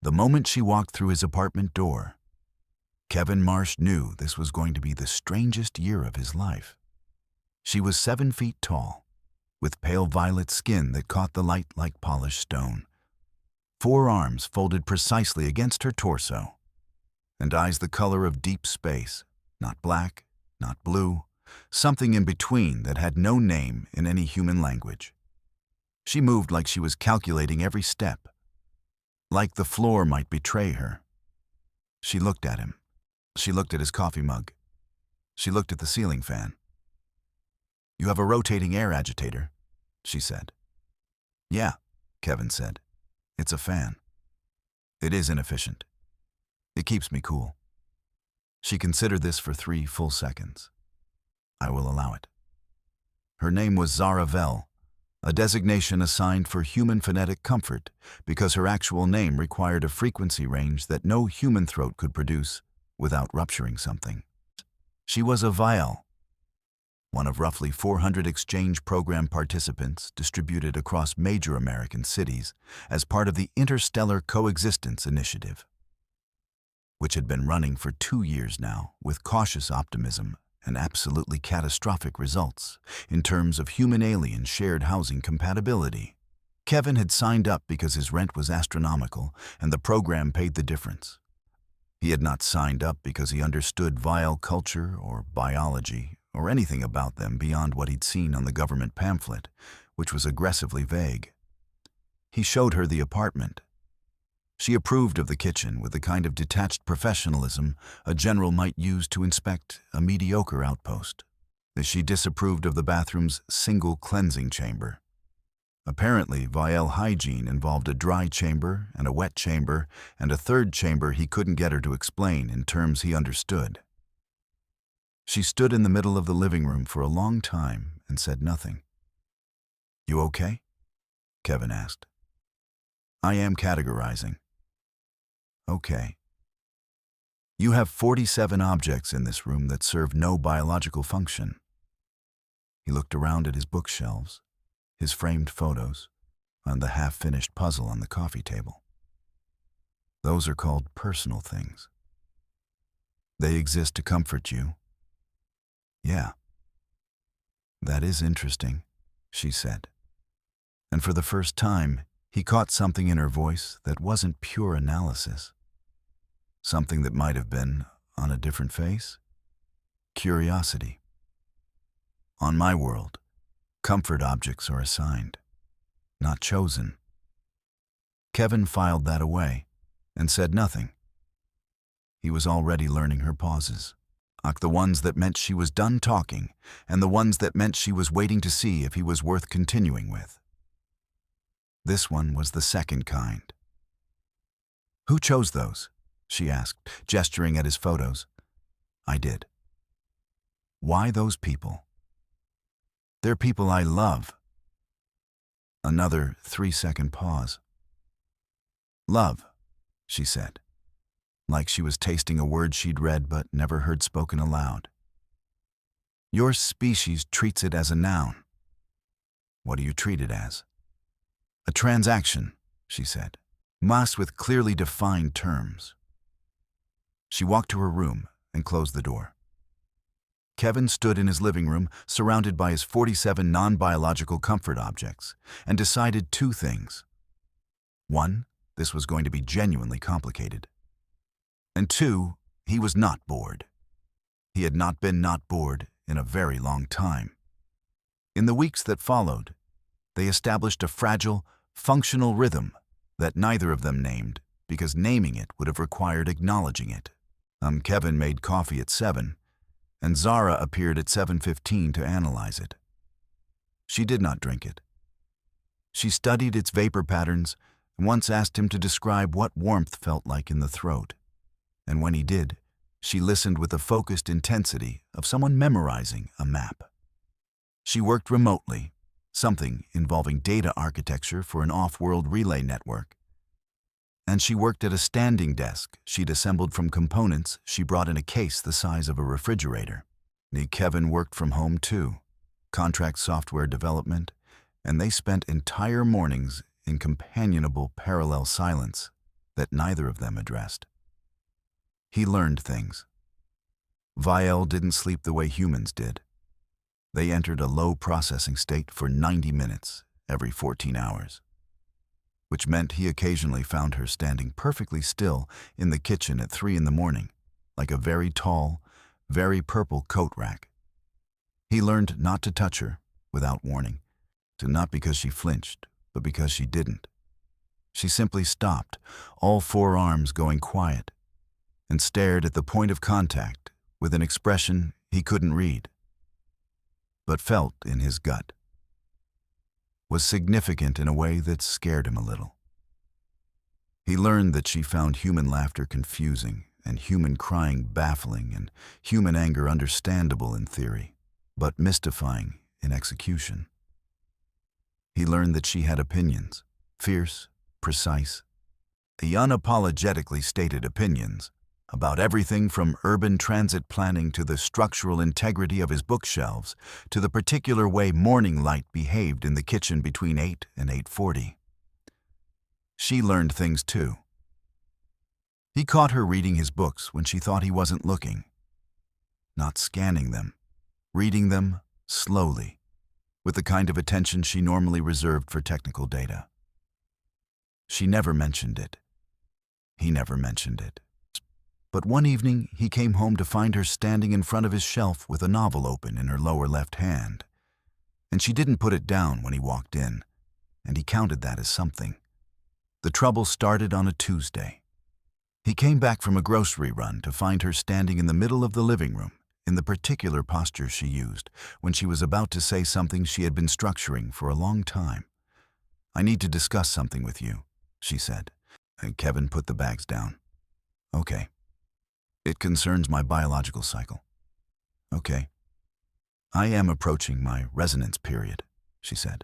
The moment she walked through his apartment door, Kevin Marsh knew this was going to be the strangest year of his life. She was 7 feet tall, with pale violet skin that caught the light like polished stone, 4 arms folded precisely against her torso, and eyes the color of deep space, not black, not blue, something in between that had no name in any human language. She moved like she was calculating every step, like the floor might betray her. She looked at him. She looked at his coffee mug. She looked at the ceiling fan. "You have a rotating air agitator," she said. "Yeah," Kevin said. "It's a fan. It is inefficient. It keeps me cool." She considered this for 3 full seconds. "I will allow it." Her name was Zara Vell, a designation assigned for human phonetic comfort because her actual name required a frequency range that no human throat could produce without rupturing something. She was a Vial, one of roughly 400 exchange program participants distributed across major American cities as part of the Interstellar Coexistence Initiative, which had been running for 2 years now with cautious optimism and absolutely catastrophic results in terms of human-alien shared housing compatibility. Kevin had signed up because his rent was astronomical and the program paid the difference. He had not signed up because he understood Vial culture or biology or anything about them beyond what he'd seen on the government pamphlet, which was aggressively vague. He showed her the apartment. She approved of the kitchen with the kind of detached professionalism a general might use to inspect a mediocre outpost. She disapproved of the bathroom's single cleansing chamber. Apparently, Vial hygiene involved a dry chamber and a wet chamber and a third chamber he couldn't get her to explain in terms he understood. She stood in the middle of the living room for a long time and said nothing. "You okay?" Kevin asked. "I am categorizing." "Okay. You have 47 objects in this room that serve no biological function." He looked around at his bookshelves, his framed photos, and the half-finished puzzle on the coffee table. "Those are called personal things. They exist to comfort you." "Yeah. That is interesting," she said. And for the first time, he caught something in her voice that wasn't pure analysis. Something that might have been, on a different face, curiosity. "On my world, comfort objects are assigned, not chosen." Kevin filed that away and said nothing. He was already learning her pauses, the ones that meant she was done talking and the ones that meant she was waiting to see if he was worth continuing with. This one was the second kind. "Who chose those?" she asked, gesturing at his photos. "I did." "Why those people?" "They're people I love." Another 3-second pause. "Love," she said, like she was tasting a word she'd read but never heard spoken aloud. "Your species treats it as a noun." "What do you treat it as?" "A transaction," she said, masked with clearly defined terms. She walked to her room and closed the door. Kevin stood in his living room, surrounded by his 47 non-biological comfort objects, and decided 2 things. 1, this was going to be genuinely complicated. And 2, he was not bored. He had not been not bored in a very long time. In the weeks that followed, they established a fragile, functional rhythm that neither of them named because naming it would have required acknowledging it. Kevin made coffee at 7, and Zara appeared at 7:15 to analyze it. She did not drink it. She studied its vapor patterns and once asked him to describe what warmth felt like in the throat. And when he did, she listened with the focused intensity of someone memorizing a map. She worked remotely, something involving data architecture for an off-world relay network. And she worked at a standing desk she'd assembled from components she brought in a case the size of a refrigerator. Kevin worked from home too, contract software development, and they spent entire mornings in companionable parallel silence. that neither of them addressed. He learned things. Vielle didn't sleep the way humans did. They entered a low processing state for 90 minutes every 14 hours, which meant he occasionally found her standing perfectly still in the kitchen at 3 in the morning, like a very tall, very purple coat rack. He learned not to touch her without warning, not because she flinched, but because she didn't. She simply stopped, all 4 arms going quiet, and stared at the point of contact with an expression he couldn't read, but felt in his gut. Was significant in a way that scared him a little. He learned that she found human laughter confusing and human crying baffling and human anger understandable in theory, but mystifying in execution. He learned that she had opinions, fierce, precise, the unapologetically stated opinions about everything from urban transit planning to the structural integrity of his bookshelves to the particular way morning light behaved in the kitchen between 8 and 8:40. She learned things too. He caught her reading his books when she thought he wasn't looking, not scanning them, reading them slowly, with the kind of attention she normally reserved for technical data. She never mentioned it. He never mentioned it. But one evening, he came home to find her standing in front of his shelf with a novel open in her lower left hand. And she didn't put it down when he walked in, and he counted that as something. The trouble started on a Tuesday. He came back from a grocery run to find her standing in the middle of the living room, in the particular posture she used when she was about to say something she had been structuring for a long time. "I need to discuss something with you," she said, and Kevin put the bags down. "Okay. It concerns my biological cycle." "Okay. I am approaching my resonance period," she said.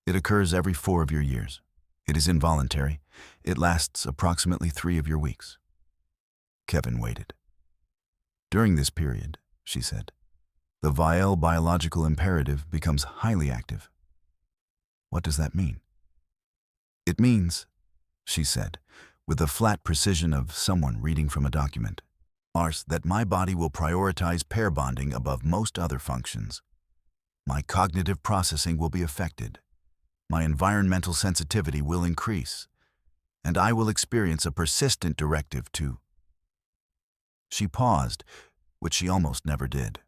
"It occurs every 4 of your years. It is involuntary. It lasts approximately 3 of your weeks." Kevin waited. "During this period," she said, "the Vielle biological imperative becomes highly active." "What does that mean?" "It means," she said, with the flat precision of someone reading from a document, "that my body will prioritize pair bonding above most other functions. My cognitive processing will be affected. My environmental sensitivity will increase, and I will experience a persistent directive to—" She paused, which she almost never did.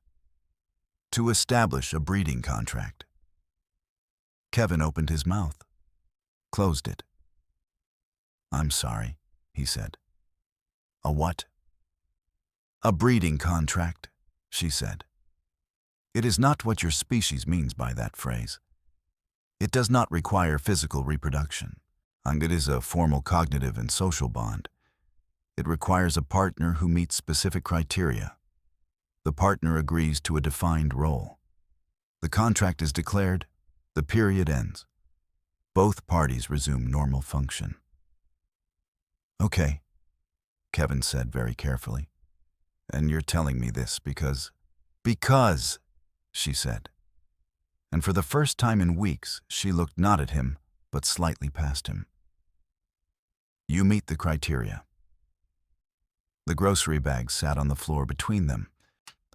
"To establish a breeding contract." Kevin opened his mouth, closed it. "I'm sorry," he said. "A what?" "A breeding contract," she said. "It is not what your species means by that phrase. It does not require physical reproduction, and it is a formal cognitive and social bond. It requires a partner who meets specific criteria. The partner agrees to a defined role. The contract is declared, the period ends. Both parties resume normal function." "Okay," Kevin said very carefully. "And you're telling me this because—" "Because," she said. And for the first time in weeks, she looked not at him, but slightly past him. "You meet the criteria." The grocery bags sat on the floor between them,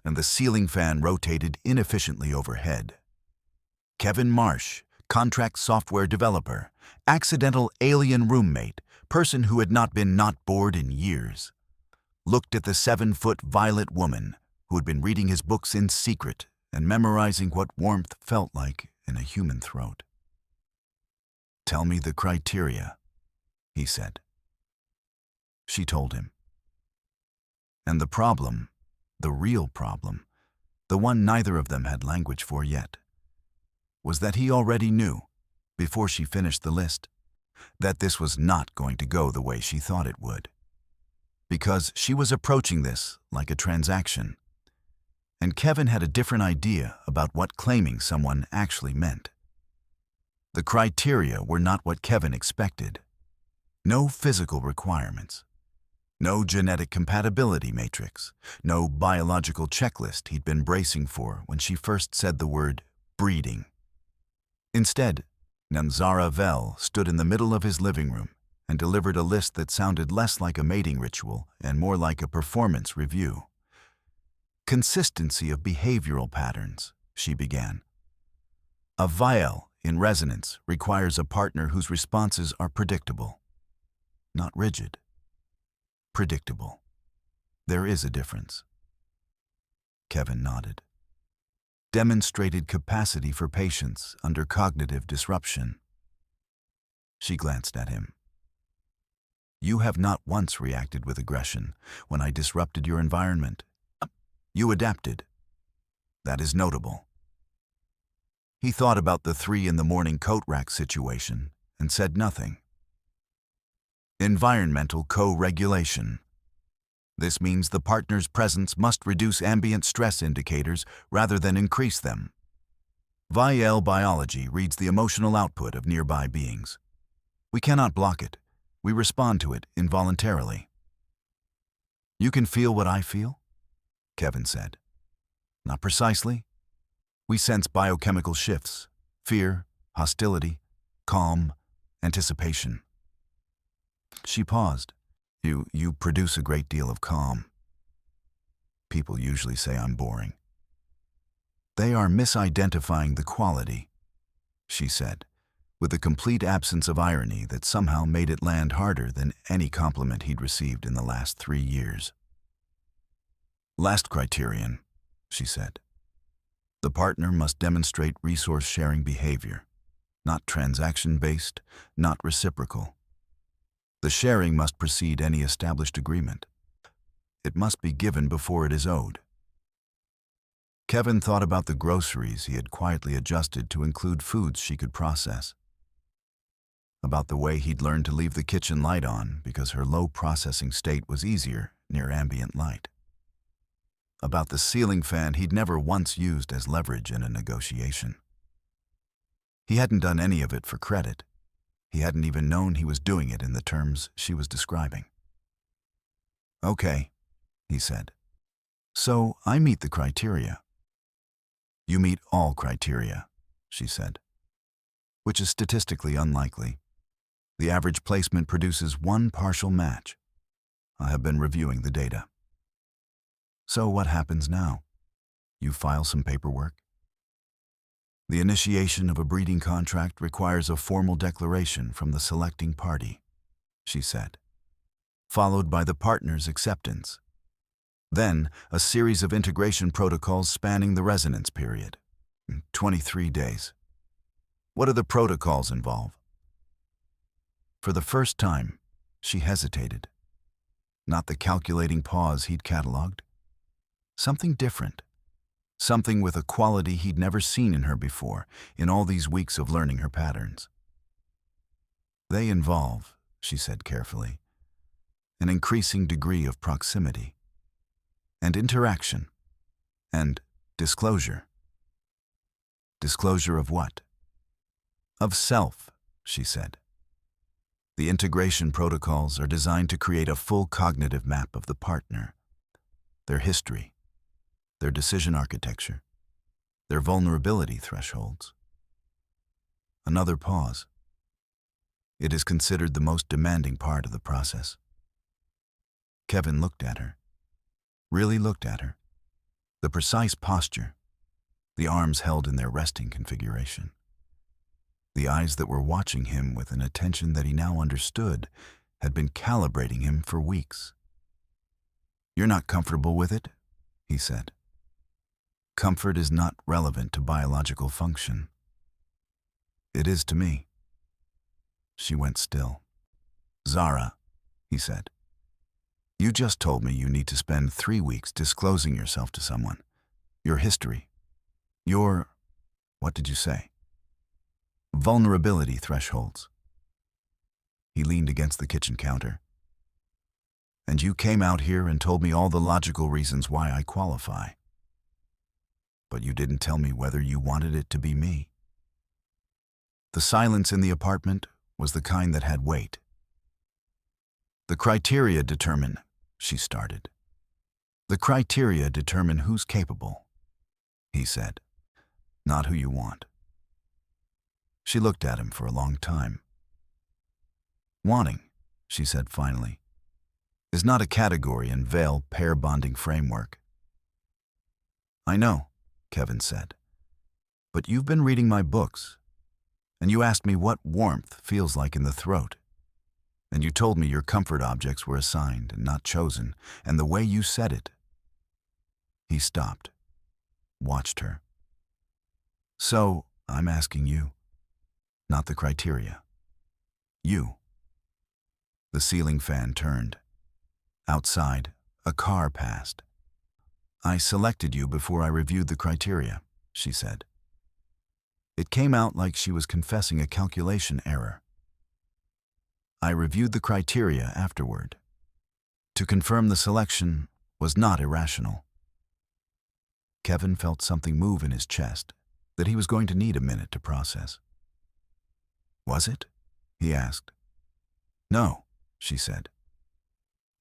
and the ceiling fan rotated inefficiently overhead. Kevin Marsh, contract software developer, accidental alien roommate, person who had not been not bored in years, looked at the 7-foot violet woman who had been reading his books in secret and memorizing what warmth felt like in a human throat. "Tell me the criteria," he said. She told him. And the problem, the real problem, the one neither of them had language for yet, was that he already knew, before she finished the list, that this was not going to go the way she thought it would. Because she was approaching this like a transaction. And Kevin had a different idea about what claiming someone actually meant. The criteria were not what Kevin expected. No physical requirements. No genetic compatibility matrix. No biological checklist he'd been bracing for when she first said the word breeding. Instead, Namzara Vell stood in the middle of his living room and delivered a list that sounded less like a mating ritual and more like a performance review. Consistency of behavioral patterns, she began. A vial in resonance requires a partner whose responses are predictable. Not rigid. Predictable. There is a difference. Kevin nodded. Demonstrated capacity for patience under cognitive disruption. She glanced at him. You have not once reacted with aggression when I disrupted your environment. You adapted. That is notable. He thought about the 3 a.m. coat rack situation and said nothing. Environmental co-regulation. This means the partner's presence must reduce ambient stress indicators rather than increase them. VIL biology reads the emotional output of nearby beings. We cannot block it. We respond to it involuntarily. You can feel what I feel? Kevin said. Not precisely. We sense biochemical shifts, fear, hostility, calm, anticipation. She paused. You produce a great deal of calm. People usually say I'm boring. They are misidentifying the quality, she said, with a complete absence of irony that somehow made it land harder than any compliment he'd received in the last 3 years. Last criterion, she said. The partner must demonstrate resource-sharing behavior, not transaction-based, not reciprocal. The sharing must precede any established agreement. It must be given before it is owed. Kevin thought about the groceries he had quietly adjusted to include foods she could process. About the way he'd learned to leave the kitchen light on because her low processing state was easier near ambient light. About the ceiling fan he'd never once used as leverage in a negotiation. He hadn't done any of it for credit. He hadn't even known he was doing it in the terms she was describing. Okay, he said. So I meet the criteria. You meet all criteria, she said, which is statistically unlikely. The average placement produces 1 partial match. I have been reviewing the data. So what happens now? You file some paperwork? The initiation of a breeding contract requires a formal declaration from the selecting party, she said, followed by the partner's acceptance. Then, a series of integration protocols spanning the resonance period, 23 days. What do the protocols involve? For the first time, she hesitated. Not the calculating pause he'd cataloged. Something different. Something with a quality he'd never seen in her before, in all these weeks of learning her patterns. They involve, she said carefully, an increasing degree of proximity, and interaction, and disclosure. Disclosure of what? Of self, she said. The integration protocols are designed to create a full cognitive map of the partner, their history, their decision architecture, their vulnerability thresholds. Another pause. It is considered the most demanding part of the process. Kevin looked at her, really looked at her. The precise posture, the arms held in their resting configuration. The eyes that were watching him with an attention that he now understood had been calibrating him for weeks. You're not comfortable with it, he said. Comfort is not relevant to biological function. It is to me. She went still. Zara, he said, you just told me you need to spend 3 weeks disclosing yourself to someone. Your history. Your, what did you say? Vulnerability thresholds. He leaned against the kitchen counter. And you came out here and told me all the logical reasons why I qualify. But you didn't tell me whether you wanted it to be me. The silence in the apartment was the kind that had weight. The criteria determine, she started. The criteria determine who's capable, he said, not who you want. She looked at him for a long time. Wanting, she said finally, is not a category in Veil pair bonding framework. I know, Kevin said, but you've been reading my books, and you asked me what warmth feels like in the throat. And you told me your comfort objects were assigned and not chosen, and the way you said it. He stopped, watched her. So, I'm asking you, not the criteria. You. The ceiling fan turned. Outside, a car passed. I selected you before I reviewed the criteria, she said. It came out like she was confessing a calculation error. I reviewed the criteria afterward. To confirm the selection was not irrational. Kevin felt something move in his chest that he was going to need a minute to process. Was it? He asked. No, she said.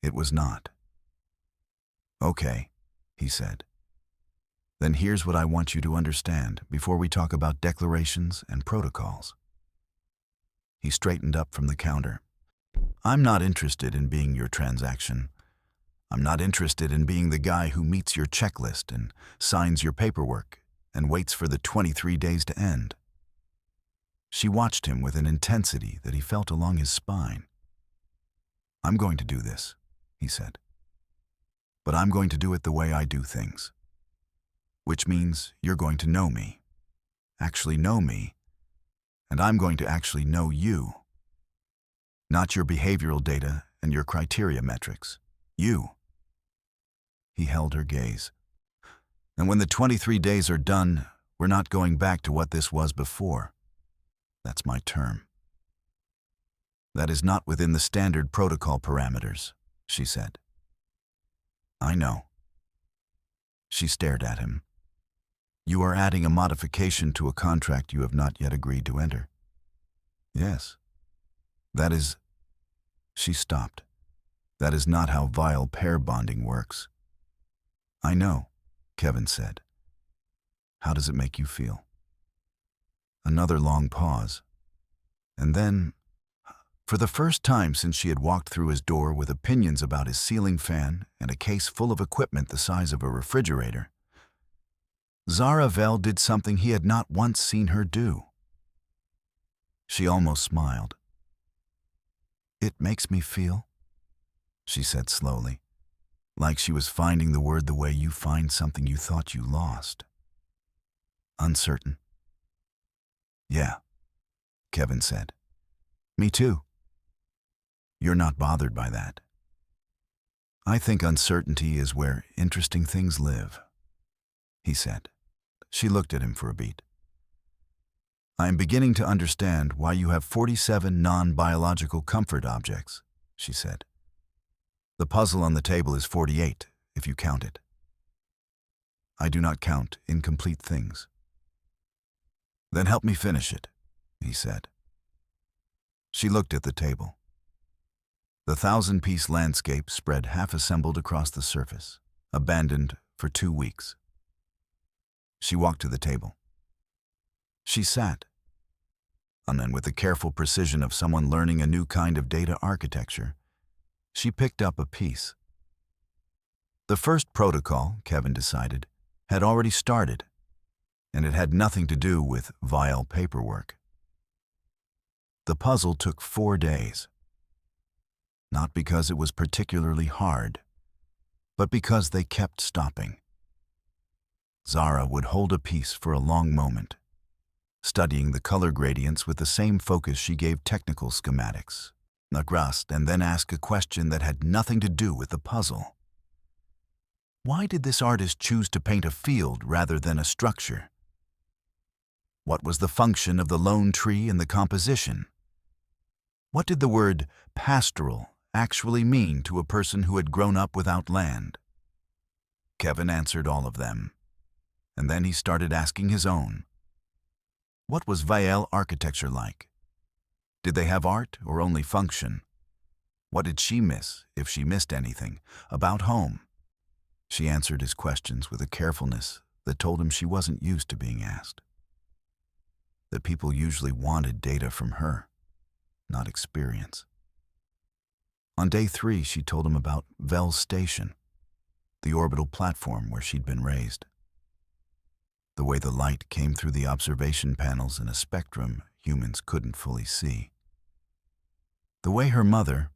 It was not. Okay, he said. Then here's what I want you to understand before we talk about declarations and protocols. He straightened up from the counter. I'm not interested in being your transaction. I'm not interested in being the guy who meets your checklist and signs your paperwork and waits for the 23 days to end. She watched him with an intensity that he felt along his spine. I'm going to do this, he said. But I'm going to do it the way I do things. Which means you're going to know me, actually know me, and I'm going to actually know you. Not your behavioral data and your criteria metrics. You. He held her gaze. And when the 23 days are done, we're not going back to what this was before. That's my term. That is not within the standard protocol parameters, she said. I know. She stared at him. You are adding a modification to a contract you have not yet agreed to enter. Yes. That is... She stopped. That is not how vile pair bonding works. I know, Kevin said. How does it make you feel? Another long pause. And then, for the first time since she had walked through his door with opinions about his ceiling fan and a case full of equipment the size of a refrigerator, Zara Vell did something he had not once seen her do. She almost smiled. It makes me feel, she said slowly, like she was finding the word the way you find something you thought you lost. Uncertain. Yeah, Kevin said. Me too. You're not bothered by that. I think uncertainty is where interesting things live, he said. She looked at him for a beat. I am beginning to understand why you have 47 non-biological comfort objects, she said. The puzzle on the table is 48, if you count it. I do not count incomplete things. Then help me finish it, he said. She looked at the table. The 1,000-piece landscape spread half-assembled across the surface, abandoned for 2 weeks. She walked to the table. She sat, and then with the careful precision of someone learning a new kind of data architecture, she picked up a piece. The first protocol, Kevin decided, had already started, and it had nothing to do with vile paperwork. The puzzle took 4 days. Not because it was particularly hard, but because they kept stopping. Zara would hold a piece for a long moment, studying the color gradients with the same focus she gave technical schematics, and then ask a question that had nothing to do with the puzzle. Why did this artist choose to paint a field rather than a structure? What was the function of the lone tree in the composition? What did the word pastoral actually mean to a person who had grown up without land? Kevin answered all of them, and then he started asking his own. What was Vael architecture like? Did they have art or only function? What did she miss, if she missed anything, about home? She answered his questions with a carefulness that told him she wasn't used to being asked. That people usually wanted data from her, not experience. On day 3, she told him about Vel's station, the orbital platform where she'd been raised. The way the light came through the observation panels in a spectrum humans couldn't fully see. The way her mother,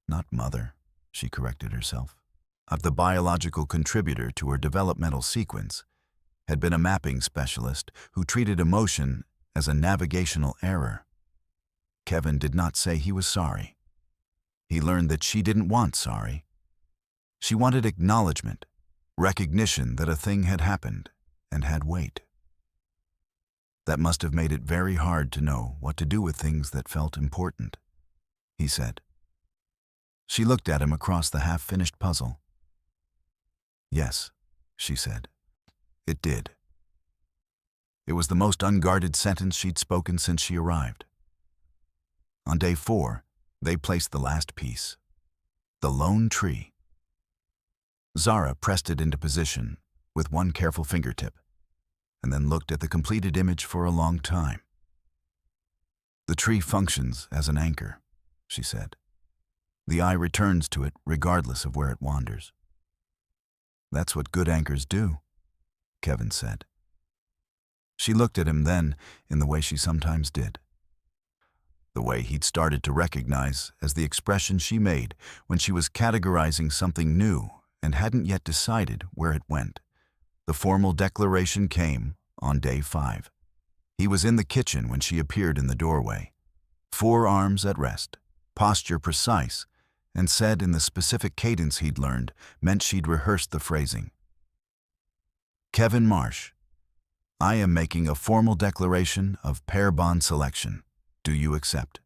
not mother, she corrected herself, of the biological contributor to her developmental sequence, had been a mapping specialist who treated emotion as a navigational error. Kevin did not say he was sorry. He learned that she didn't want sorry. She wanted acknowledgement, recognition that a thing had happened and had weight. That must have made it very hard to know what to do with things that felt important, he said. She looked at him across the half-finished puzzle. Yes, she said. It did. It was the most unguarded sentence she'd spoken since she arrived. On day 4, they placed the last piece, the lone tree. Zara pressed it into position with one careful fingertip, and then looked at the completed image for a long time. The tree functions as an anchor, she said. The eye returns to it regardless of where it wanders. That's what good anchors do, Kevin said. She looked at him then in the way she sometimes did. The way he'd started to recognize as the expression she made when she was categorizing something new and hadn't yet decided where it went. The formal declaration came on day 5. He was in the kitchen when she appeared in the doorway, forearms at rest, posture precise, and said in the specific cadence he'd learned meant she'd rehearsed the phrasing. Kevin Marsh, I am making a formal declaration of pair bond selection. Do you accept?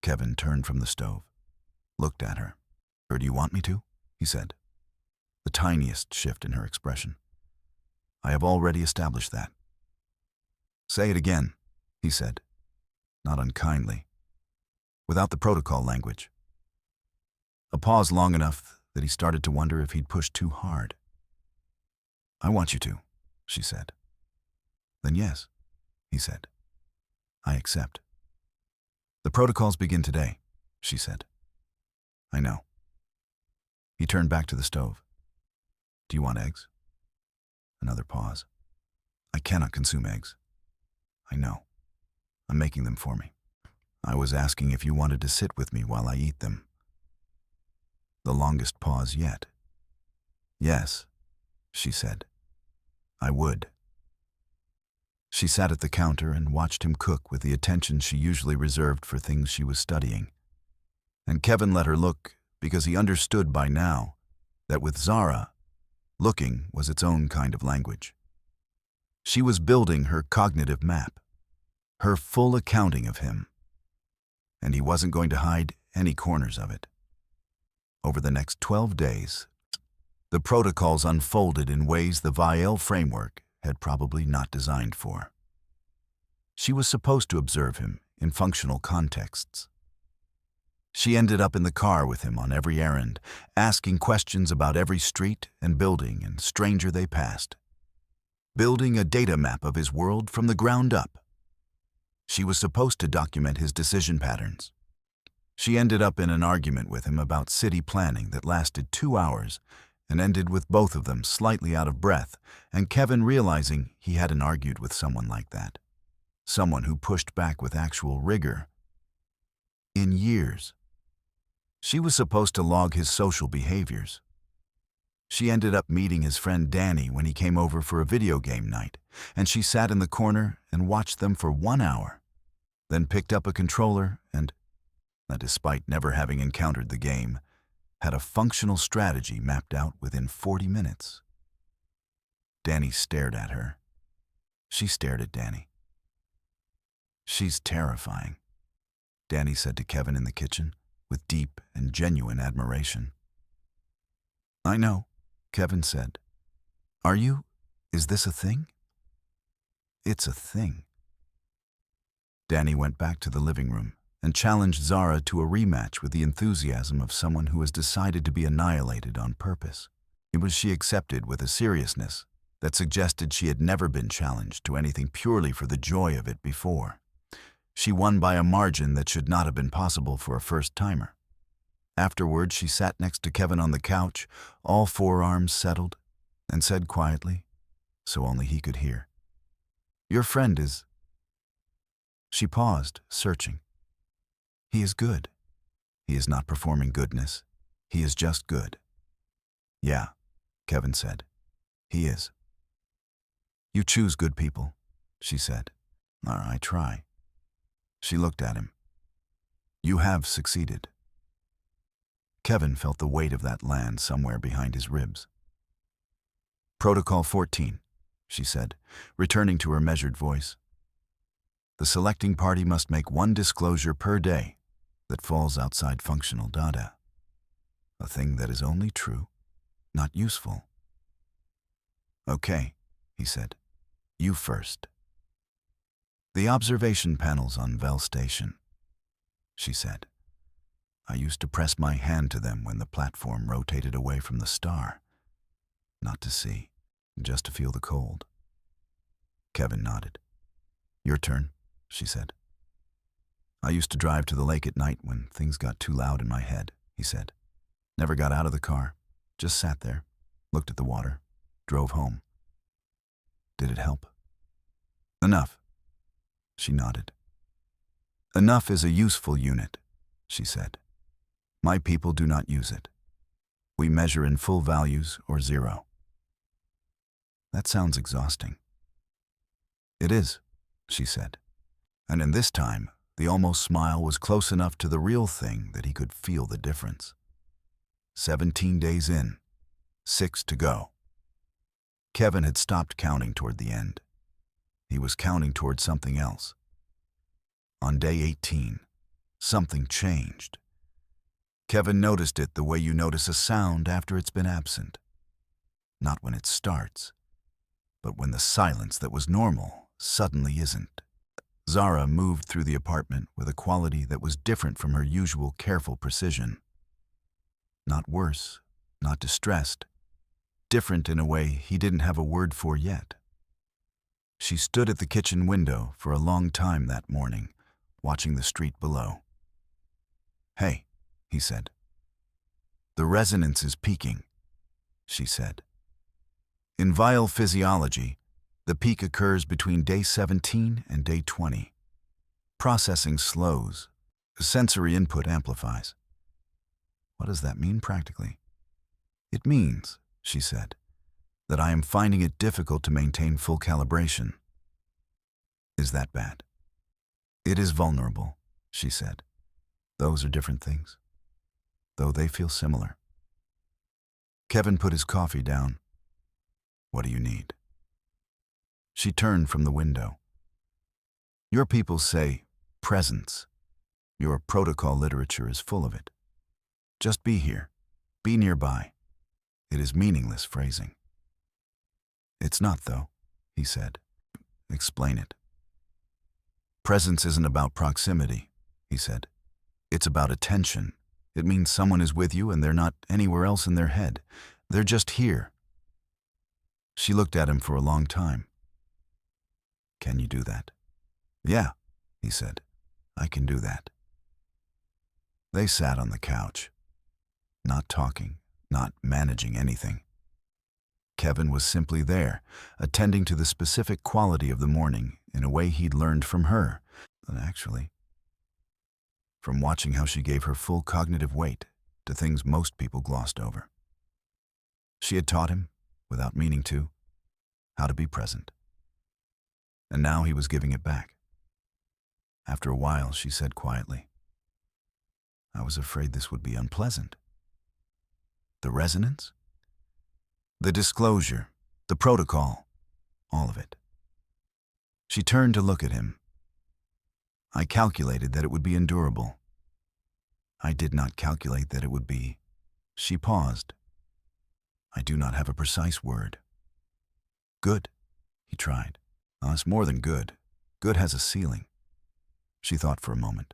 Kevin turned from the stove, looked at her. Or do you want me to? He said, the tiniest shift in her expression. I have already established that. Say it again, he said, not unkindly, without the protocol language. A pause long enough that he started to wonder if he'd pushed too hard. I want you to, she said. Then yes, he said. I accept. The protocols begin today, she said. I know. He turned back to the stove. Do you want eggs? Another pause. I cannot consume eggs. I know. I'm making them for me. I was asking if you wanted to sit with me while I eat them. The longest pause yet. Yes, she said. I would. She sat at the counter and watched him cook with the attention she usually reserved for things she was studying. And Kevin let her look because he understood by now that with Zara, looking was its own kind of language. She was building her cognitive map, her full accounting of him, and he wasn't going to hide any corners of it. Over the next 12 days, the protocols unfolded in ways the Vial framework had probably not designed for. She was supposed to observe him in functional contexts. She ended up in the car with him on every errand, asking questions about every street and building and stranger they passed, building a data map of his world from the ground up. She was supposed to document his decision patterns. She ended up in an argument with him about city planning that lasted 2 hours and ended with both of them slightly out of breath, and Kevin realizing he hadn't argued with someone like that, someone who pushed back with actual rigor, in years. She was supposed to log his social behaviors. She ended up meeting his friend Danny when he came over for a video game night, and she sat in the corner and watched them for 1 hour, then picked up a controller and, despite never having encountered the game, had a functional strategy mapped out within 40 minutes. Danny stared at her. She stared at Danny. She's terrifying, Danny said to Kevin in the kitchen, with deep and genuine admiration. I know, Kevin said. Are you? Is this a thing? It's a thing. Danny went back to the living room and challenged Zara to a rematch with the enthusiasm of someone who has decided to be annihilated on purpose. It was she accepted with a seriousness that suggested she had never been challenged to anything purely for the joy of it before. She won by a margin that should not have been possible for a first-timer. Afterward, she sat next to Kevin on the couch, all forearms settled, and said quietly, so only he could hear, "Your friend is—" She paused, searching. "He is good. He is not performing goodness. He is just good." "Yeah," Kevin said. "He is." "You choose good people," she said. "I try." She looked at him. "You have succeeded." Kevin felt the weight of that land somewhere behind his ribs. "Protocol 14, she said, returning to her measured voice. "The selecting party must make one disclosure per day that falls outside functional data. A thing that is only true, not useful." "Okay," he said. "You first." "The observation panels on Vel Station," she said. "I used to press my hand to them when the platform rotated away from the star. Not to see, just to feel the cold." Kevin nodded. "Your turn," she said. "I used to drive to the lake at night when things got too loud in my head," he said. "Never got out of the car, just sat there, looked at the water, drove home." "Did it help?" "Enough." She nodded. "Enough is a useful unit," she said. "My people do not use it. We measure in full values or zero." "That sounds exhausting." "It is," she said. And in this time, the almost smile was close enough to the real thing that he could feel the difference. 17 days in, 6 to go. Kevin had stopped counting toward the end. He was counting toward something else. On day 18, something changed. Kevin noticed it the way you notice a sound after it's been absent. Not when it starts, but when the silence that was normal suddenly isn't. Zara moved through the apartment with a quality that was different from her usual careful precision. Not worse, not distressed. Different in a way he didn't have a word for yet. She stood at the kitchen window for a long time that morning, watching the street below. "Hey," he said. "The resonance is peaking," she said. "In vial physiology, the peak occurs between day 17 and day 20. Processing slows. Sensory input amplifies." "What does that mean practically?" "It means," she said, "that I am finding it difficult to maintain full calibration." "Is that bad?" "It is vulnerable," she said. "Those are different things, though they feel similar." Kevin put his coffee down. "What do you need?" She turned from the window. "Your people say presence. Your protocol literature is full of it. Just be here. Be nearby. It is meaningless phrasing." "It's not, though," he said. "Explain it." "Presence isn't about proximity," he said. "It's about attention. It means someone is with you and they're not anywhere else in their head. They're just here." She looked at him for a long time. "Can you do that?" "Yeah," he said. "I can do that." They sat on the couch, not talking, not managing anything. Kevin was simply there, attending to the specific quality of the morning in a way he'd learned from her, actually. From watching how she gave her full cognitive weight to things most people glossed over. She had taught him, without meaning to, how to be present. And now he was giving it back. After a while, she said quietly, "I was afraid this would be unpleasant." "The resonance?" "The disclosure, the protocol, all of it." She turned to look at him. "I calculated that it would be endurable. I did not calculate that it would be—" She paused. "I do not have a precise word." "Good," he tried. "Oh, it's more than good. Good has a ceiling." She thought for a moment.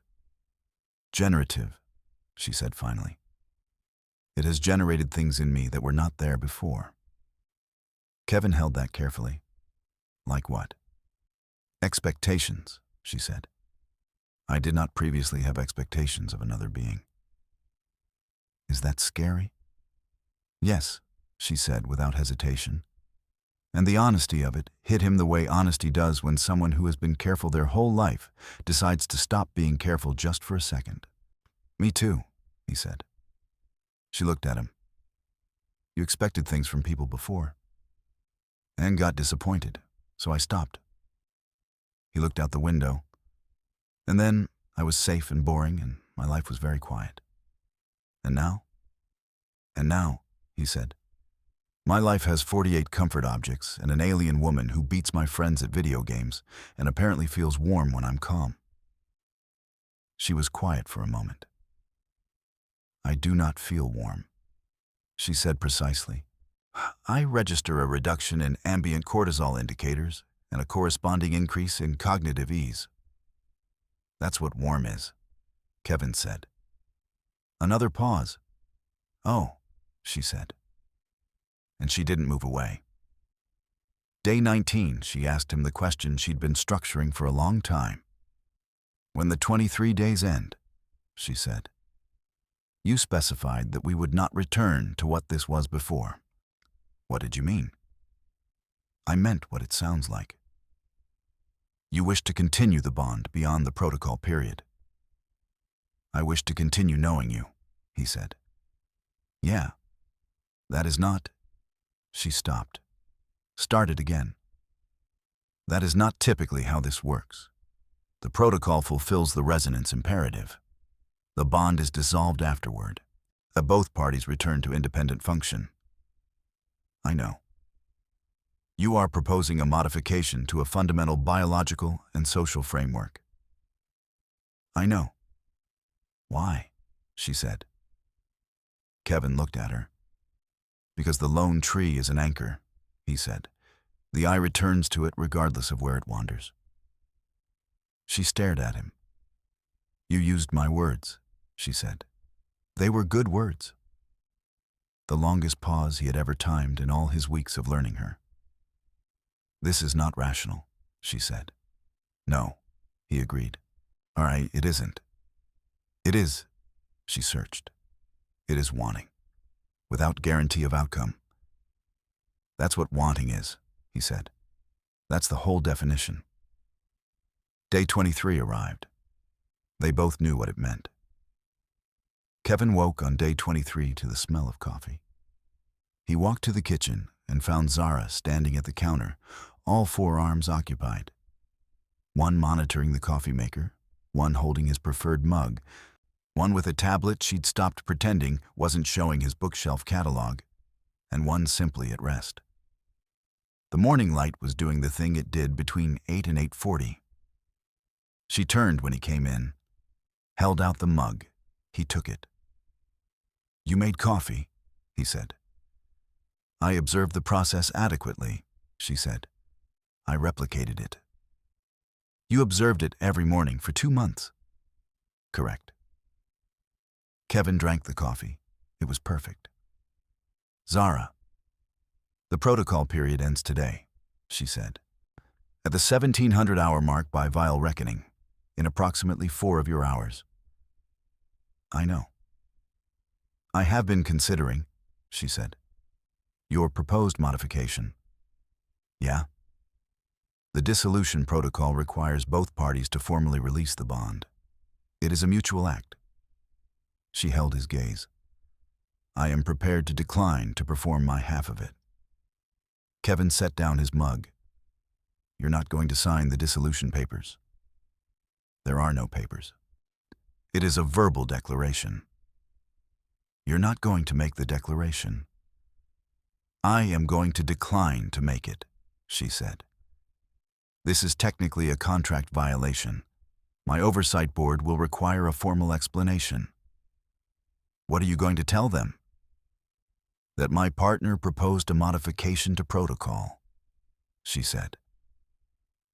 "Generative," she said finally. "It has generated things in me that were not there before." Kevin held that carefully. "Like what?" "Expectations," she said. "I did not previously have expectations of another being." Is that scary? Yes, she said without hesitation. And the honesty of it hit him the way honesty does when someone who has been careful their whole life decides to stop being careful just for a second. Me too, he said. She looked at him. You expected things from people before. And got disappointed, so I stopped. He looked out the window. And then I was safe and boring, and my life was very quiet. And now? And now, he said. My life has 48 comfort objects and an alien woman who beats my friends at video games and apparently feels warm when I'm calm. She was quiet for a moment. I do not feel warm, she said precisely. I register a reduction in ambient cortisol indicators and a corresponding increase in cognitive ease. That's what warm is, Kevin said. Another pause. Oh, she said. And she didn't move away. Day 19, she asked him the question she'd been structuring for a long time. When the 23 days end, she said, you specified that we would not return to what this was before. What did you mean? I meant what it sounds like. You wish to continue the bond beyond the protocol period. I wish to continue knowing you, he said. Yeah, that is not... She stopped. Started again. That is not typically how this works. The protocol fulfills the resonance imperative. The bond is dissolved afterward. Both parties return to independent function. I know. You are proposing a modification to a fundamental biological and social framework. I know. Why? She said. Kevin looked at her. Because the lone tree is an anchor, he said. The eye returns to it regardless of where it wanders. She stared at him. You used my words, she said. They were good words. The longest pause he had ever timed in all his weeks of learning her. This is not rational, she said. No, he agreed. All right, it isn't. It is, she searched. It is wanting, without guarantee of outcome. That's what wanting is, he said. That's the whole definition. Day 23 arrived. They both knew what it meant. Kevin woke on day 23 to the smell of coffee. He walked to the kitchen and found Zara standing at the counter, all four arms occupied. One monitoring the coffee maker, one holding his preferred mug, one with a tablet she'd stopped pretending wasn't showing his bookshelf catalog, and one simply at rest. The morning light was doing the thing it did between 8 and 8:40. She turned when he came in, held out the mug. He took it. You made coffee, he said. I observed the process adequately, she said. I replicated it. You observed it every morning for 2 months. Correct. Kevin drank the coffee. It was perfect. Zara. The protocol period ends today, she said. At the 1700-hour mark by vile reckoning, in approximately 4 of your hours. I know. I have been considering, she said, your proposed modification. Yeah? The dissolution protocol requires both parties to formally release the bond. It is a mutual act. She held his gaze. I am prepared to decline to perform my half of it. Kevin set down his mug. You're not going to sign the dissolution papers. There are no papers. It is a verbal declaration. You're not going to make the declaration. I am going to decline to make it, she said. This is technically a contract violation. My oversight board will require a formal explanation. What are you going to tell them? That my partner proposed a modification to protocol, she said.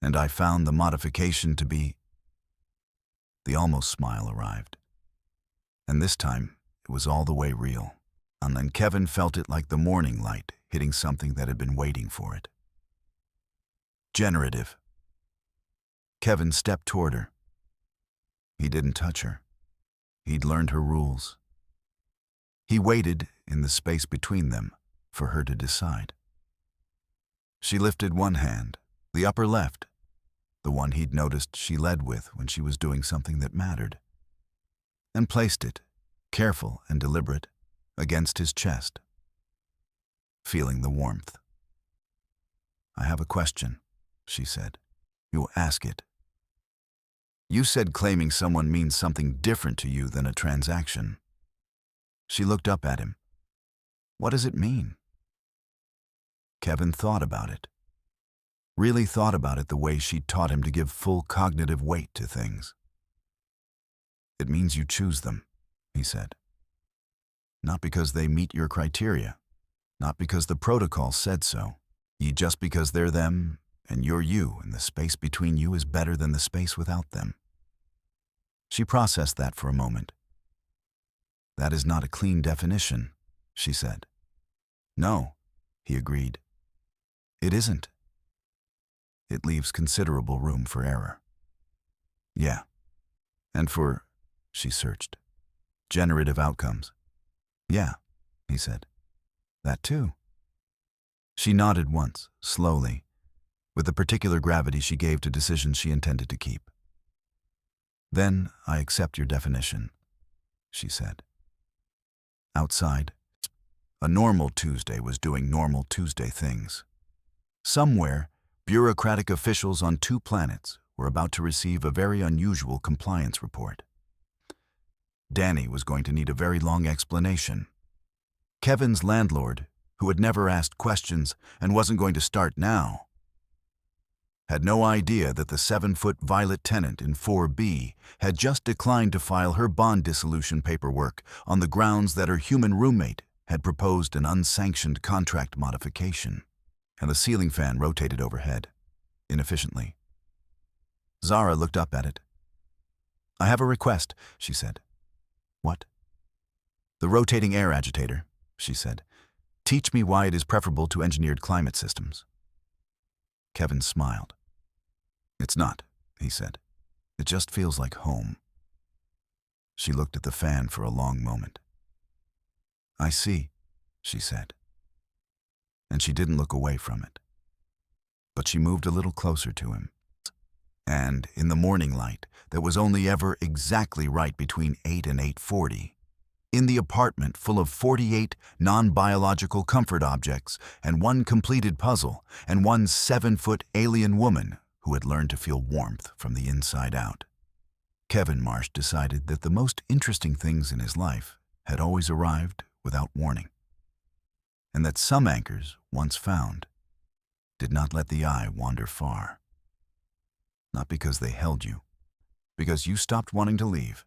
And I found the modification to be... The almost smile arrived. And this time, it was all the way real. And then Kevin felt it like the morning light hitting something that had been waiting for it. Generative. Kevin stepped toward her. He didn't touch her. He'd learned her rules. He waited in the space between them for her to decide. She lifted one hand, the upper left, the one he'd noticed she led with when she was doing something that mattered, and placed it, careful and deliberate, against his chest, feeling the warmth. "I have a question," she said. "You ask it. You said claiming someone means something different to you than a transaction." She looked up at him. "What does it mean?" Kevin thought about it. Really thought about it the way she'd taught him to give full cognitive weight to things. "It means you choose them," he said. "Not because they meet your criteria, not because the protocol said so, just because they're them and you're you, and the space between you is better than the space without them." She processed that for a moment. "That is not a clean definition," she said. "No," he agreed. "It isn't. It leaves considerable room for error." "Yeah. And for," she searched, "generative outcomes." "Yeah," he said. "That too." She nodded once, slowly, with the particular gravity she gave to decisions she intended to keep. "Then I accept your definition," she said. Outside, a normal Tuesday was doing normal Tuesday things. Somewhere, bureaucratic officials on 2 planets were about to receive a very unusual compliance report. Danny was going to need a very long explanation. Kevin's landlord, who had never asked questions and wasn't going to start now, had no idea that the 7-foot Violet tenant in 4B had just declined to file her bond dissolution paperwork on the grounds that her human roommate had proposed an unsanctioned contract modification, and the ceiling fan rotated overhead, inefficiently. Zara looked up at it. "I have a request," she said. "What?" "The rotating air agitator," she said. "Teach me why it is preferable to engineered climate systems." Kevin smiled. "It's not," he said. "It just feels like home." She looked at the fan for a long moment. "I see," she said. And she didn't look away from it. But she moved a little closer to him. And in the morning light that was only ever exactly right between 8 and 8:40, in the apartment full of 48 non-biological comfort objects and one completed puzzle and one 7-foot alien woman who had learned to feel warmth from the inside out, Kevin Marsh decided that the most interesting things in his life had always arrived without warning, and that some anchors, once found, did not let the eye wander far. Not because they held you, because you stopped wanting to leave.